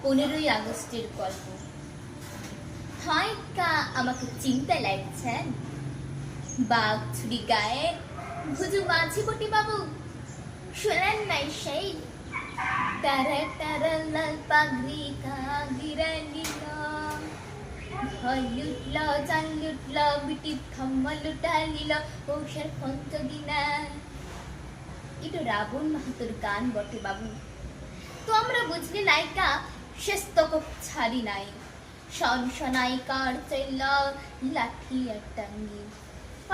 15ই আগস্টের গল্প। হয় কা আমাকে চিন্তা লাগছেন? বাঘ ছুরি গায়ে ভুজু মাঝি বটি বাবু, শোনেন নাই সেই তারা তারা লাল পাগড়ি কা গিরা নিল, ভয় লুটল জান লুটল বিটি থাম্মা লুটা নিল পৌষের পঞ্চদিনা। এটা রাবণ মাহাতোর গান বটে বাবু। তো আমরা বুঝলি নায়িকা শেষ তক ছাড়ি নাই, সনসনাইকার চৈল লাঠি আর টাঙ্গি,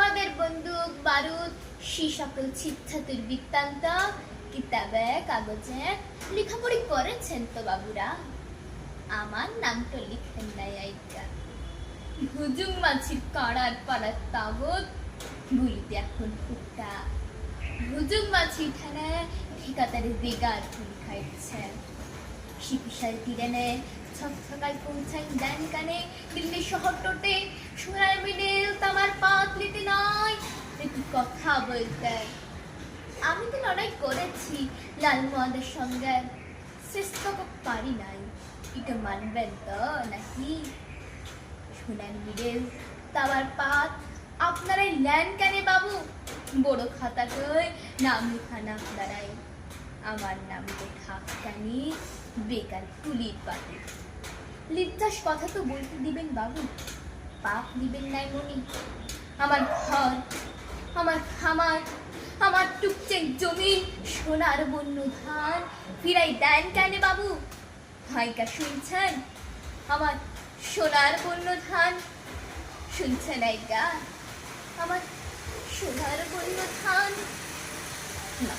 ওদের বন্দুক বারুদ সি সকল ছিচ্ছাতুর বৃত্তান্ত কিতাবে কাগজে লেখাপড়ি করেছেন তো বাবুরা? আমার নাম তো লিখেন নাই আইকা। হুজুম মাছির কাড়ার পাড়ার তাবৎ গুলিতে এখন ফুটা, হুজুম মাছি ঠানে ঠিকাদারে বেগার ফুল খাইছে। শিপিসাল তীরেনে ছকছকায় পৌঁছাই ডান কানে দিল্লি শহর টোটে, সোনার মিডিল তামার পাত লিতে নয় একটু কথা বলতে। আমি তো লড়াই করেছি লালমোয়াদের সঙ্গে, শেষ তক পারি নাই, এটা মানবেন তো নাকি? সোনার মিডিল তামার পাত আপনারাই ল্যান কেনে বাবু? বড় খাতাটায় নাম লেখান আপনারাই, আমার নাম লেখা কানি বেকার তুলির পাতে। লিপ্তাস কথা তো বলতে দিবেন বাবু, পাপ দিবেন নাই মনি। আমার ঘর, আমার খামার, আমার টুকচেক জমিন, সোনার বন্য ধান ফিরাই দেন কেন বাবু? হাইকা শুনছেন আমার সোনার বন্য ধান? শুনছেন আইকা আমার সোনার বন্য ধান? না।